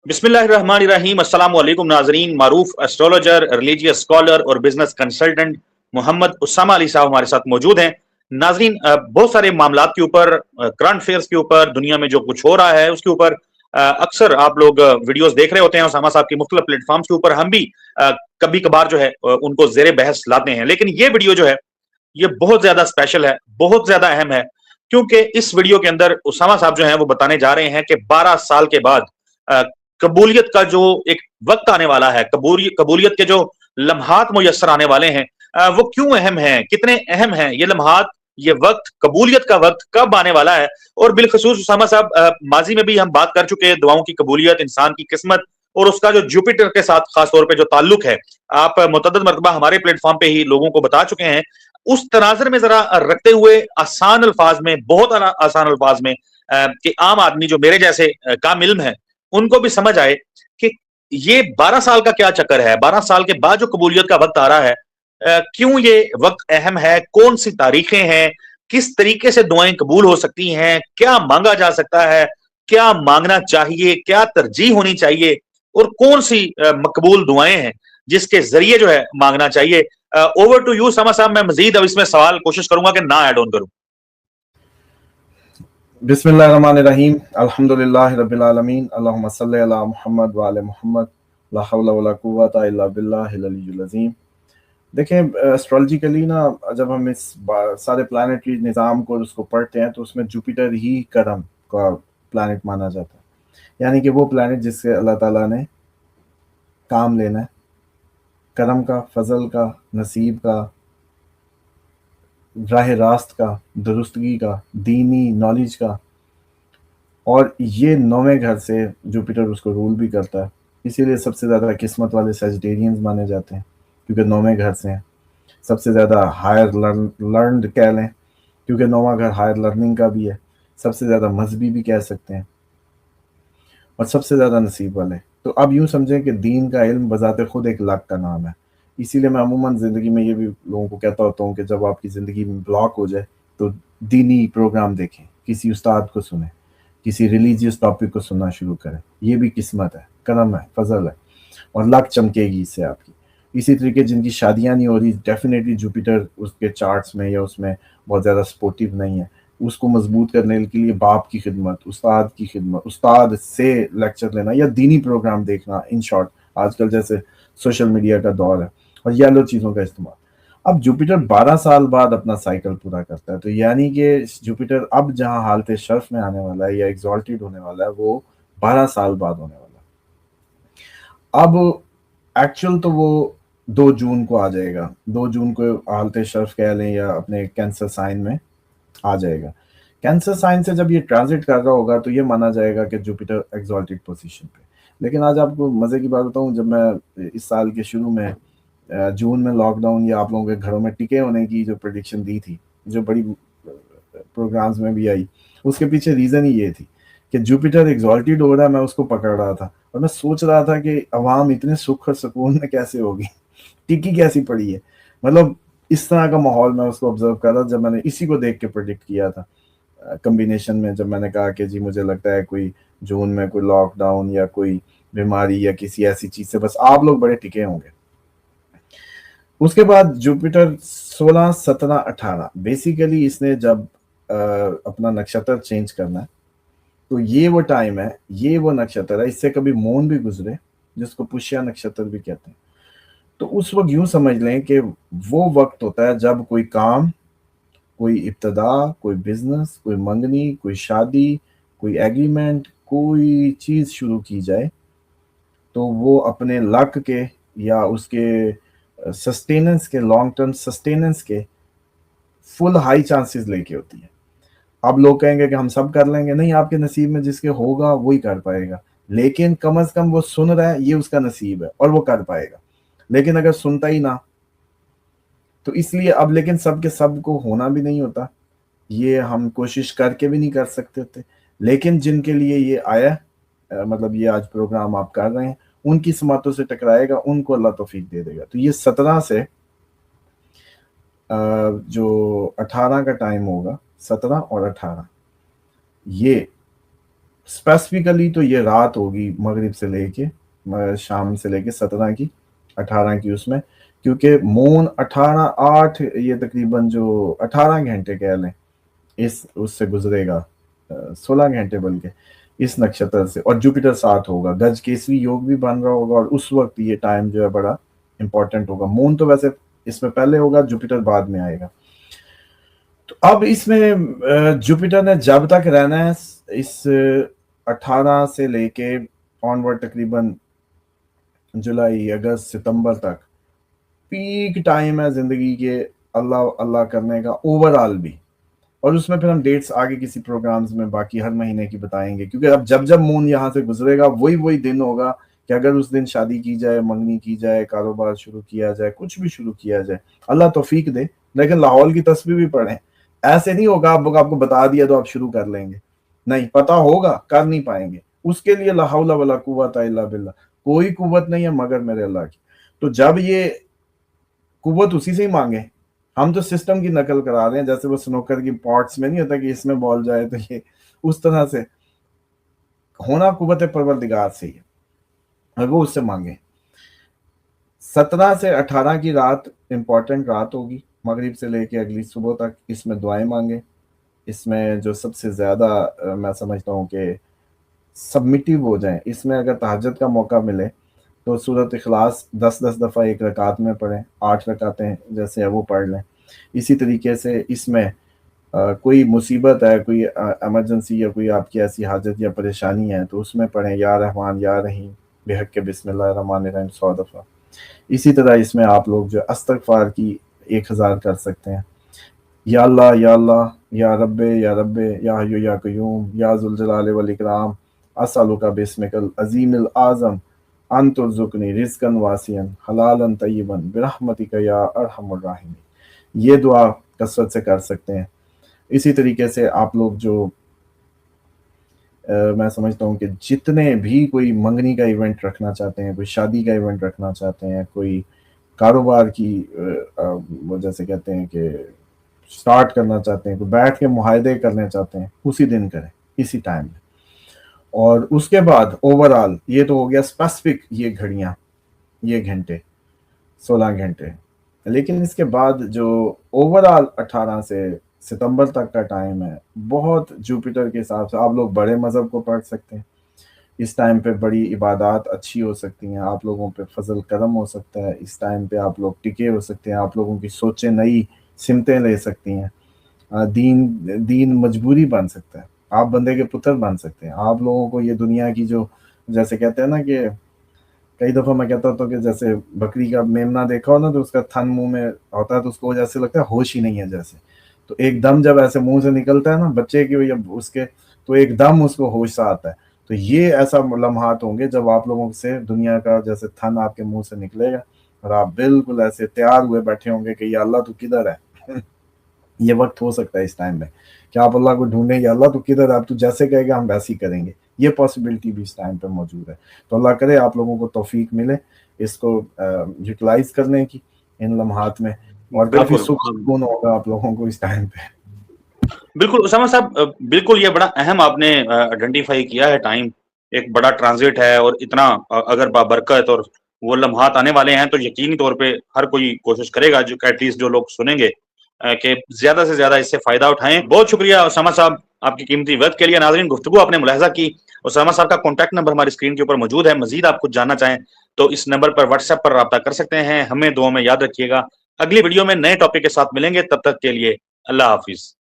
बिस्मिल्लाहिर्रहमानिर्रहीम। अस्सलाम वालेकुम नाजरीन। मारूफ एस्ट्रोलॉजर, रिलीजियस स्कॉलर और बिजनेस कंसल्टेंट मोहम्मद उसामा अली साहब हमारे साथ मौजूद हैं। नाजरीन, बहुत सारे मामलात के ऊपर, करंट अफेयर्स के ऊपर, दुनिया में जो कुछ हो रहा है उसके ऊपर अक्सर आप लोग वीडियोस देख रहे होते हैं। उसामा साहब की मुख्तलिफ प्लेटफॉर्म्स के ऊपर हम भी कभी कभार जो है उनको जेर बहस लाते हैं। लेकिन ये वीडियो जो है ये बहुत ज्यादा स्पेशल है, बहुत ज्यादा अहम है, क्योंकि इस वीडियो के अंदर उसामा साहब जो है वो बताने जा रहे हैं कि 12 साल के बाद कबूलियत का जो एक वक्त आने वाला है, कबूलियत के जो लम्हात मुयस्सर आने वाले हैं, वो क्यों अहम हैं, कितने अहम हैं ये लम्हात, ये वक्त, कबूलियत का वक्त कब आने वाला है। और बिलखसूस उसामा साहब, माजी में भी हम बात कर चुके हैं दुआओं की कबूलियत, इंसान की किस्मत और उसका जो जुपिटर के साथ खास तौर पे जो ताल्लुक है, आप मुतअद्दिद मरतबा हमारे प्लेटफॉर्म पे ही लोगों को बता चुके हैं। उस तनाजर में जरा रखते हुए आसान अल्फाज में, बहुत आसान अल्फाज में, कि आम आदमी जो मेरे जैसे काम इल्म है उनको भी समझ आए कि ये 12 साल का क्या चक्कर है, 12 साल के बाद जो कबूलियत का वक्त आ रहा है, क्यों ये वक्त अहम है, कौन सी तारीखें हैं, किस तरीके से दुआएं कबूल हो सकती हैं, क्या मांगा जा सकता है, क्या मांगना चाहिए, क्या तरजीह होनी चाहिए और कौन सी मकबूल दुआएं हैं जिसके जरिए जो है मांगना चाहिए। ओवर टू यू समा साहब। मैं मजीद अब इसमें सवाल कोशिश करूंगा कि ना ऐड ऑन करूं। बिस्मिल्लाहिर्रहमानिर्रहीम, अल्हम्दुलिल्लाहि रब्बिल आलमीन, अल्लाहुम्मा सल्लि अला मुहम्मद व आले मुहम्मद, ला हौला वला कुव्वता इल्ला बिल्लाहिल अलिय्यिल अज़ीम। देखें, एस्ट्रोलॉजिकली ना जब हम इस सारे प्लानिटरी निज़ाम को उसको पढ़ते हैं तो उसमें जुपिटर ही करम का प्लानिट माना जाता है, यानी कि वो प्लानिट जिससे अल्लाह ताला ने काम लेना है, करम का, फजल का, नसीब का, राह रास्त का, दुरुस्तगी का, दीनी नॉलेज का। और ये 9वें घर से जुपिटर उसको रूल भी करता है, इसीलिए सबसे ज़्यादा किस्मत वाले सेजिटेरियंस माने जाते हैं क्योंकि 9वें घर से हैं। सबसे ज़्यादा हायर लर्नड कह लें क्योंकि 9वां घर हायर लर्निंग का भी है। सबसे ज़्यादा मजहबी भी कह सकते हैं और सबसे ज़्यादा नसीब वाले। तो अब यूँ समझें कि दीन का इल्म बज़ाते खुद एक लक का नाम है। इसीलिए मैं अमूमन ज़िंदगी में ये भी लोगों को कहता होता हूँ कि जब आपकी ज़िंदगी में ब्लॉक हो जाए तो दीनी प्रोग्राम देखें, किसी उस्ताद को सुने, किसी रिलीजियस टॉपिक को सुनना शुरू करें। ये भी किस्मत है, करम है, फजल है और लक चमकेगी इससे आपकी। इसी तरीके जिनकी शादियां नहीं हो रही, डेफिनेटली जुपिटर उसके चार्ट्स में या उसमें बहुत ज़्यादा सपोर्टिव नहीं है। उसको मजबूत करने के लिए बाप की खिदमत, उस्ताद की खिदमत, उस्ताद से लेक्चर लेना या दीनी प्रोग्राम देखना, इन शॉर्ट आजकल जैसे सोशल मीडिया का दौर है, और येलो चीज़ों का इस्तेमाल। अब जुपिटर 12 साल बाद अपना साइकिल पूरा करता है, तो यानी कि जुपिटर अब जहां हालत शर्फ में आने वाला है या एग्जॉल्टेड होने वाला है वो 12 साल बाद होने वाला है। अब एक्चुअल तो वो 2 जून को आ जाएगा, 2 जून को हालत शर्फ कह लें या अपने कैंसर साइन में आ जाएगा। कैंसर साइन से जब ये ट्रांजिट कर रहा होगा तो ये माना जाएगा कि जुपिटर एग्जॉल्टेड पोजीशन पे। लेकिन आज आपको मज़े की बात बताऊं, जब मैं इस साल के शुरू में जून में लॉकडाउन या आप लोगों के घरों में टिके होने की जो प्रेडिक्शन दी थी, जो बड़ी प्रोग्राम्स में भी आई, उसके पीछे रीज़न ही ये थी कि जुपिटर एग्जॉल्टेड हो रहा है। मैं उसको पकड़ रहा था और मैं सोच रहा था कि अवाम इतने सुख और सुकून में कैसे होगी, टिकी कैसी पड़ी है। मतलब इस तरह का माहौल मैं उसको ऑब्जर्व कर रहा था जब मैंने इसी को देख के प्रेडिक्ट किया था। कम्बिनेशन में जब मैंने कहा कि जी मुझे लगता है कोई जून में कोई लॉकडाउन या कोई बीमारी या किसी ऐसी चीज़ से बस आप लोग बड़े टिके होंगे। उसके बाद जुपिटर 16, 17, 18 बेसिकली इसने जब अपना नक्षत्र चेंज करना है तो ये वो टाइम है, ये वो नक्षत्र है, इससे कभी मून भी गुजरे जिसको पुष्या नक्षत्र भी कहते हैं। तो उस वक्त यूं समझ लें कि वो वक्त होता है जब कोई काम, कोई इब्तदा, कोई बिजनेस, कोई मंगनी, कोई शादी, कोई एग्रीमेंट, कोई चीज़ शुरू की जाए तो वो अपने लक के या उसके सस्टेनेंस के, लॉन्ग टर्म सस्टेनेंस के फुल हाई चांसेस लेके होती है। अब लोग कहेंगे कि हम सब कर लेंगे, नहीं, आपके नसीब में जिसके होगा वही कर पाएगा, लेकिन कम से कम वो सुन रहा है, ये उसका नसीब है और वो कर पाएगा। लेकिन अगर सुनता ही ना तो इसलिए अब, लेकिन सबके सब को होना भी नहीं होता, ये हम कोशिश करके भी नहीं कर सकते थे। लेकिन जिनके लिए ये आया, मतलब ये आज प्रोग्राम आप कर रहे हैं, उनकी समातों से टकराएगा, उनको अल्लाह तौफीक दे देगा। तो ये 17 से जो 18 का टाइम होगा, 17 और 18, ये स्पेसिफिकली तो ये रात होगी मगरिब से लेके शाम से लेके 17 की 18 की उसमें, क्योंकि मून 18 8 ये तकरीबन जो 18 घंटे कह लें इस उससे गुजरेगा, 16 घंटे बल्कि इस नक्षत्र से, और जुपिटर साथ होगा, गज केसरी योग भी बन रहा होगा, और उस वक्त ये टाइम जो है बड़ा इंपॉर्टेंट होगा। मून तो वैसे इसमें पहले होगा, जुपिटर बाद में आएगा। तो अब इसमें जुपिटर ने जब तक रहना है इस 18 से लेके ऑनवर्ड तकरीबन जुलाई अगस्त सितंबर तक पीक टाइम है जिंदगी के अल्लाह अल्लाह करने का ओवरऑल भी। और उसमें फिर हम डेट्स आगे किसी प्रोग्राम्स में बाकी हर महीने की बताएंगे, क्योंकि अब जब जब मून यहाँ से गुजरेगा वही दिन होगा कि अगर उस दिन शादी की जाए, मंगनी की जाए, कारोबार शुरू किया जाए, कुछ भी शुरू किया जाए, अल्लाह तौफीक दे। लेकिन लाहौल की तस्वीर भी पढ़ें, ऐसे नहीं होगा आपको बता दिया तो आप शुरू कर लेंगे, नहीं, पता होगा कर नहीं पाएंगे, उसके लिए ला हौला वला कुव्वता इल्ला बिल्लाह, कोई कुव्वत नहीं है मगर मेरे अल्लाह की। तो जब ये कुव्वत उसी से ही मांगे, हम तो सिस्टम की नकल करा रहे हैं, जैसे वो स्नोकर की पॉट्स में नहीं होता कि इसमें बॉल जाए तो ये, उस तरह से होना कुव्वत परवरदिगार से ही है, और वो उससे मांगे। 17 से 18 की रात इंपॉर्टेंट रात होगी, मगरिब से लेके अगली सुबह तक। इसमें दुआएं मांगे। इसमें जो सबसे ज्यादा मैं समझता हूँ कि सबमिटिव हो जाए, इसमें अगर तहज्जुद का मौका मिले तो सूरत इखलास 10-10 दफ़ा एक रकात में पढ़ें, 8 रकातें जैसे है वो पढ़ लें। इसी तरीके से इसमें कोई मुसीबत है, कोई एमरजेंसी या कोई आपकी ऐसी हाजत या परेशानी है तो उसमें पढ़ें या रहमान या रहीम बेहक के बिस्मिल्लाहिर्रहमानिर्रहीम 100 दफ़ा। इसी तरह इसमें आप लोग जो अस्तगफार की 1000 कर सकते हैं, या अल्लाह या अल्लाह, या रब्बे या रब्बे, या हय्यु या कय्यूम, या ज़ुल जलाल वल इकराम, अस्अलुका बिस्मिकल अज़ीमिल आज़म अन तुरज़ुक़नी रिज़्क़न वासियन हलालन तय्यिबन बिरहमतिका या अरहमर राहिमीन। ये दुआ कसरत से कर सकते हैं। इसी तरीके से आप लोग जो मैं समझता हूँ कि जितने भी कोई मंगनी का इवेंट रखना चाहते हैं, कोई शादी का इवेंट रखना चाहते हैं, कोई कारोबार की वो जैसे कहते हैं कि स्टार्ट करना चाहते हैं, कोई बैठ के मुआहदे करने चाहते हैं, उसी दिन करें, इसी टाइम में। और उसके बाद ओवरऑल ये तो हो गया स्पेसिफिक, ये घड़ियाँ, ये घंटे 16 घंटे। लेकिन इसके बाद जो ओवरऑल 18 से सितंबर तक का टाइम है, बहुत जुपिटर के हिसाब से आप लोग बड़े मज़हब को पढ़ सकते हैं। इस टाइम पे बड़ी इबादत अच्छी हो सकती हैं, आप लोगों पे फजल करम हो सकता है। इस टाइम पे आप लोग टिके हो सकते हैं, आप लोगों की सोचें नई सिमतें ले सकती हैं। दीन मजबूरी बन सकता है, आप बंदे के पुत्र बन सकते हैं। आप लोगों को ये दुनिया की जो जैसे कहते हैं ना कि कई दफ़ा मैं कहता हूँ कि जैसे बकरी का मेमना देखा हो ना तो उसका थन मुंह में होता है तो उसको जैसे लगता है होश ही नहीं है जैसे, तो एकदम जब ऐसे मुंह से निकलता है ना बच्चे की या उसके, तो एकदम उसको होश सा आता है। तो ये ऐसा लम्हात होंगे जब आप लोगों से दुनिया का जैसे थन आपके मुंह से निकलेगा और आप बिल्कुल ऐसे तैयार हुए बैठे होंगे कि या अल्लाह तू किधर है। ये वक्त हो सकता है इस टाइम में कि आप अल्लाह को ढूंढें, या अल्लाह तू किधर है, आप तू जैसे कहेगा हम वैसे ही करेंगे। ये पॉसिबिलिटी भी इस टाइम पे मौजूद है। तो अल्लाह करे आप लोगों को तौफीक मिले इसको यूटिलाइज करने की इन लम्हात में, और काफी सुकून होगा आप लोगों को इस टाइम पे। बिल्कुल उसामा साहब, बिल्कुल ये बड़ा अहम आपने आइडेंटिफाई किया है टाइम, एक बड़ा ट्रांजिट है और इतना अगर बाबरकत और वो लम्हात आने वाले हैं तो यकीनी तौर पे हर कोई कोशिश करेगा, जो एटलीस्ट जो लोग सुनेंगे कि ज्यादा से ज्यादा इससे फायदा उठाएं। बहुत शुक्रिया उसामा साहब आपकी कीमती वक्त के लिए। नाज़रीन, गुफ्तगू आपने मुलाहिजा की। उसामा साहब का कॉन्टैक्ट नंबर हमारी स्क्रीन के ऊपर मौजूद है। मजीद आप कुछ जानना चाहें तो इस नंबर पर व्हाट्सएप पर रब्ता कर सकते हैं। हमें दुआ में याद रखिएगा। अगली वीडियो में नए टॉपिक के साथ मिलेंगे, तब तक के लिए अल्लाह हाफिज।